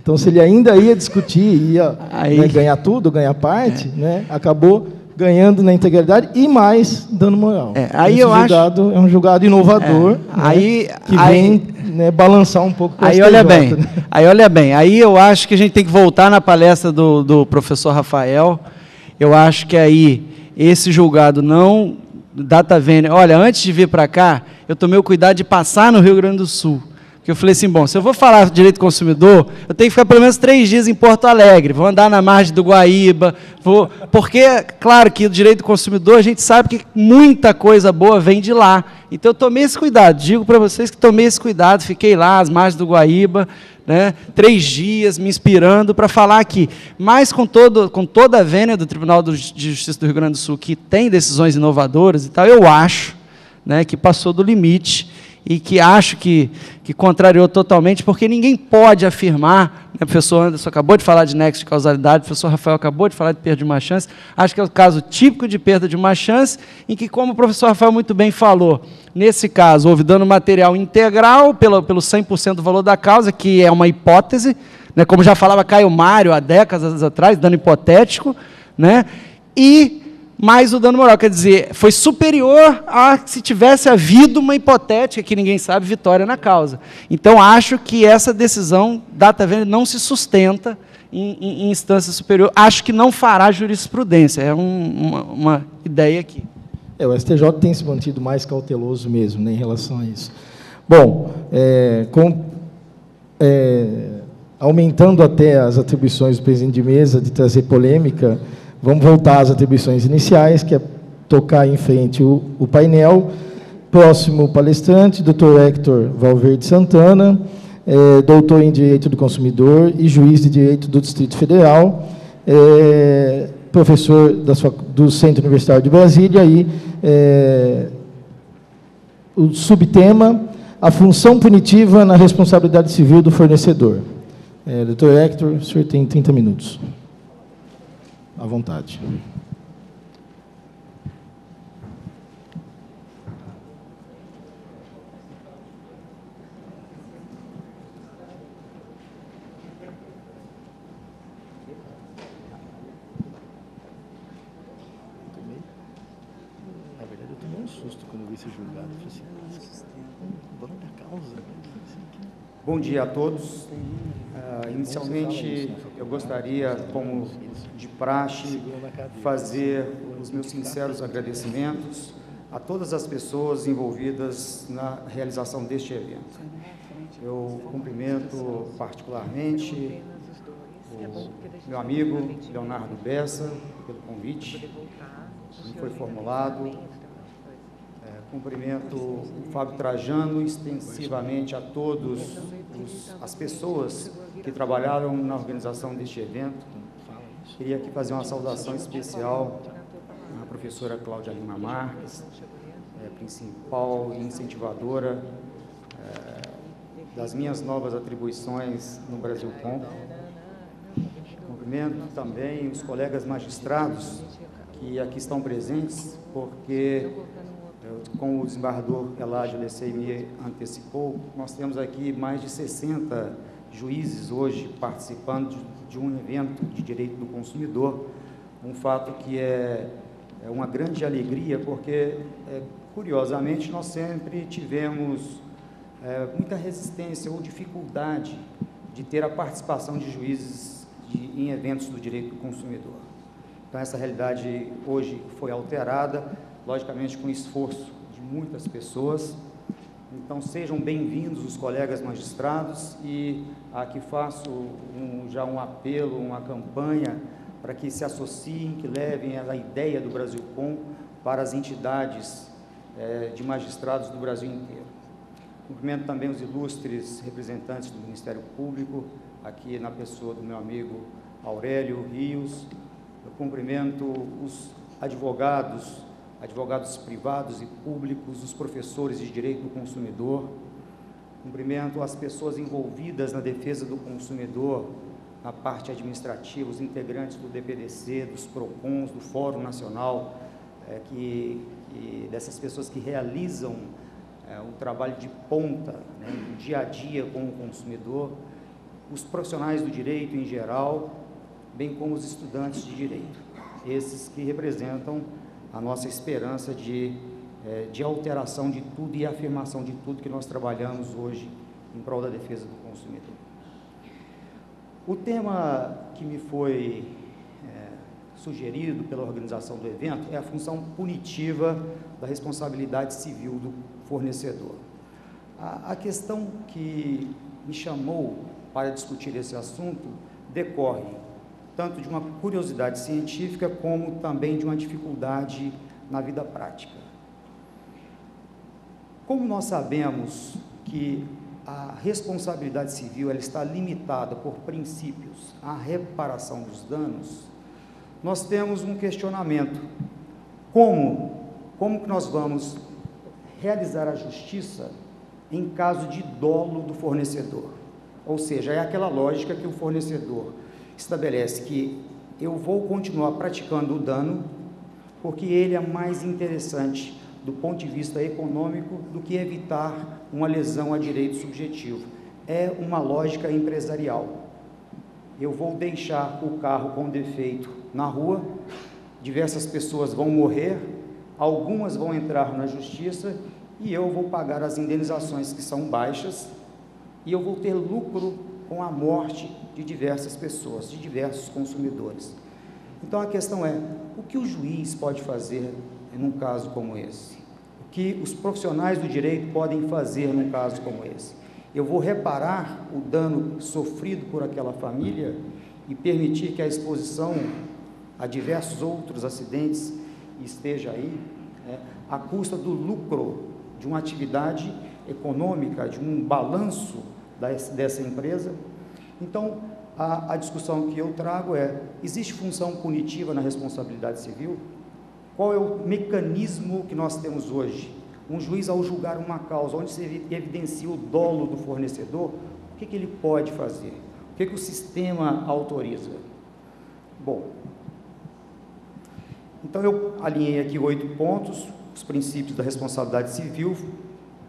Então, se ele ainda ia discutir, ia né, ganhar tudo, ganhar parte, né, acabou ganhando na integralidade e mais dando moral. Aí esse eu julgado acho... é um julgado inovador, né, que vem né, balançar um pouco para o STJ. Olha bem, aí eu acho que a gente tem que voltar na palestra do professor Rafael. Eu acho que aí esse julgado não... Data vênia. Olha, antes de vir para cá, eu tomei o cuidado de passar no Rio Grande do Sul. Porque eu falei assim, bom, se eu vou falar direito do consumidor, eu tenho que ficar pelo menos 3 dias em Porto Alegre, vou andar na margem do Guaíba, porque, claro que o direito do consumidor, a gente sabe que muita coisa boa vem de lá. Então, eu tomei esse cuidado, digo para vocês que tomei esse cuidado, fiquei lá, às margens do Guaíba, né, 3 dias, me inspirando para falar aqui. Mas com toda a vênia do Tribunal de Justiça do Rio Grande do Sul, que tem decisões inovadoras e tal, eu acho, né, que passou do limite, e que acho que contrariou totalmente, porque ninguém pode afirmar, né, o professor Anderson acabou de falar de nexo de causalidade, o professor Rafael acabou de falar de perda de uma chance, acho que é o caso típico de perda de uma chance, em que, como o professor Rafael muito bem falou, nesse caso, houve dano material integral pelo 100% do valor da causa, que é uma hipótese, né, como já falava Caio Mário há décadas atrás, dano hipotético, né, e mais o dano moral, quer dizer, foi superior a se tivesse havido uma hipotética, que ninguém sabe, vitória na causa. Então, acho que essa decisão, data vênia, não se sustenta em instância superior. Acho que não fará jurisprudência, é uma ideia aqui. O STJ tem se mantido mais cauteloso mesmo, né, em relação a isso. Bom, aumentando até as atribuições do presidente de mesa de trazer polêmica, vamos voltar às atribuições iniciais, que é tocar em frente o painel. Próximo palestrante, Dr. Hector Valverde Santana, doutor em Direito do Consumidor e juiz de Direito do Distrito Federal, professor do Centro Universitário de Brasília, e o subtema, a função punitiva na responsabilidade civil do fornecedor. Dr. Hector, o senhor tem 30 minutos. À vontade. Na verdade, eu tomei um susto quando vi esse julgado. Eu falei assim, dono da causa. Bom dia a todos. Inicialmente, eu gostaria, como de praxe, fazer os meus sinceros agradecimentos a todas as pessoas envolvidas na realização deste evento. Eu cumprimento particularmente o meu amigo Leonardo Bessa pelo convite que foi formulado. Cumprimento o Fábio Trajano extensivamente a todas as pessoas que trabalharam na organização deste evento. Queria aqui fazer uma saudação especial à professora Cláudia Lima Marques, principal e incentivadora das minhas novas atribuições no Brasilcom. Cumprimento também os colegas magistrados que aqui estão presentes, porque, como o desembargador Eládio Lecei me antecipou, nós temos aqui mais de 60 juízes hoje participando de um evento de direito do consumidor, um fato que é uma grande alegria, porque, curiosamente, nós sempre tivemos muita resistência ou dificuldade de ter a participação de juízes em eventos do direito do consumidor. Então, essa realidade hoje foi alterada, logicamente com o esforço de muitas pessoas. Então, sejam bem-vindos os colegas magistrados, e aqui faço já um apelo, uma campanha para que se associem, que levem a ideia do Brasilcom para as entidades de magistrados do Brasil inteiro. Cumprimento também os ilustres representantes do Ministério Público, aqui na pessoa do meu amigo Aurélio Rios. Eu cumprimento os advogados privados e públicos, os professores de direito do consumidor. Cumprimento as pessoas envolvidas na defesa do consumidor, na parte administrativa, os integrantes do DPDC, dos PROCONs, do Fórum Nacional, dessas pessoas que realizam um trabalho de ponta, né, no dia a dia com o consumidor. os profissionais do direito em geral, bem como os estudantes de direito, esses que representam a nossa esperança de alteração de tudo e afirmação de tudo que nós trabalhamos hoje em prol da defesa do consumidor. O tema que me foi sugerido pela organização do evento é a função punitiva da responsabilidade civil do fornecedor. A questão que me chamou para discutir esse assunto decorre tanto de uma curiosidade científica como também de uma dificuldade na vida prática. Como nós sabemos que a responsabilidade civil ela está limitada por princípios à reparação dos danos, nós temos um questionamento. Como que nós vamos realizar a justiça em caso de dolo do fornecedor? Ou seja, é aquela lógica que o fornecedor estabelece que eu vou continuar praticando o dano porque ele é mais interessante do ponto de vista econômico do que evitar uma lesão a direito subjetivo. É uma lógica empresarial. Eu vou deixar o carro com defeito na rua, diversas pessoas vão morrer, algumas vão entrar na justiça e eu vou pagar as indenizações que são baixas e eu vou ter lucro com a morte de diversas pessoas, de diversos consumidores. Então a questão é, o que o juiz pode fazer num caso como esse? O que os profissionais do direito podem fazer num caso como esse? Eu vou reparar o dano sofrido por aquela família e permitir que a exposição a diversos outros acidentes esteja aí, à custa do lucro de uma atividade econômica, de um balanço dessa empresa. Então, a discussão que eu trago é, existe função punitiva na responsabilidade civil? Qual é o mecanismo que nós temos hoje? Um juiz, ao julgar uma causa onde se evidencia o dolo do fornecedor, o que ele pode fazer? O que o sistema autoriza? Bom, então eu alinhei aqui 8 pontos, os princípios da responsabilidade civil,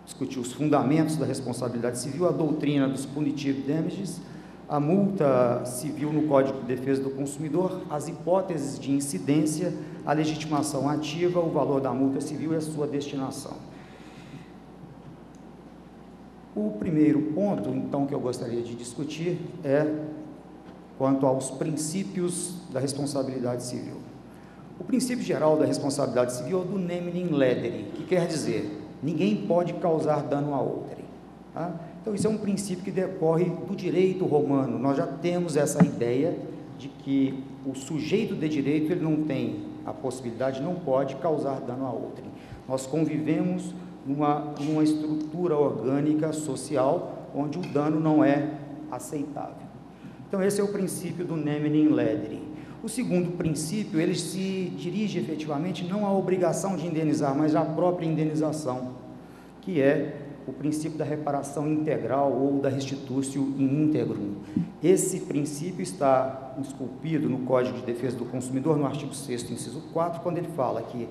discuti os fundamentos da responsabilidade civil, a doutrina dos punitive damages, a multa civil no Código de Defesa do Consumidor, as hipóteses de incidência, a legitimação ativa, o valor da multa civil e a sua destinação. O primeiro ponto, então, que eu gostaria de discutir é quanto aos princípios da responsabilidade civil. O princípio geral da responsabilidade civil é o do nemine ledere, que quer dizer, ninguém pode causar dano a outrem. Tá? Então, isso é um princípio que decorre do direito romano. Nós já temos essa ideia de que o sujeito de direito ele não tem a possibilidade, não pode causar dano a outrem. Nós convivemos numa estrutura orgânica social onde o dano não é aceitável. Então, esse é o princípio do nemine ledere. O segundo princípio, ele se dirige efetivamente não à obrigação de indenizar, mas à própria indenização, que é o princípio da reparação integral ou da restitutio in integrum. Esse princípio está esculpido no Código de Defesa do Consumidor, no artigo 6º, inciso 4, quando ele fala que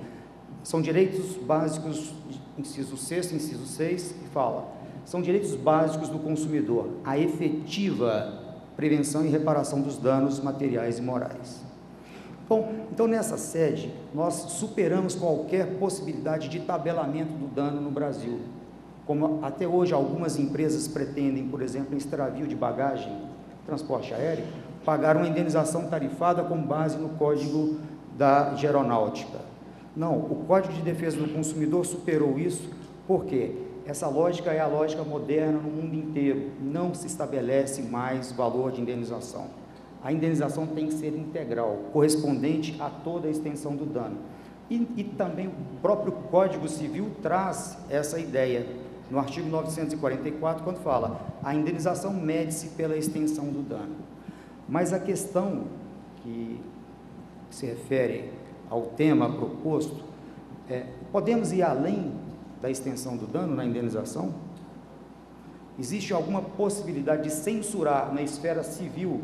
são direitos básicos, inciso 6º, inciso 6, e fala, são direitos básicos do consumidor, a efetiva prevenção e reparação dos danos materiais e morais. Bom, então nessa sede, nós superamos qualquer possibilidade de tabelamento do dano no Brasil. Como até hoje algumas empresas pretendem, por exemplo, em extravio de bagagem, transporte aéreo, pagar uma indenização tarifada com base no Código da Aeronáutica. Não, o Código de Defesa do Consumidor superou isso, porque essa lógica é a lógica moderna no mundo inteiro, não se estabelece mais valor de indenização. A indenização tem que ser integral, correspondente a toda a extensão do dano. E também o próprio Código Civil traz essa ideia, no artigo 944, quando fala, a indenização mede-se pela extensão do dano. Mas a questão que se refere ao tema proposto, podemos ir além da extensão do dano na indenização? Existe alguma possibilidade de censurar na esfera civil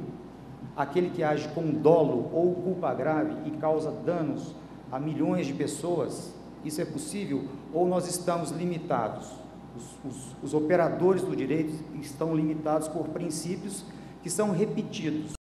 aquele que age com dolo ou culpa grave e causa danos a milhões de pessoas? Isso é possível? Ou nós estamos limitados? Os operadores do direito estão limitados por princípios que são repetidos.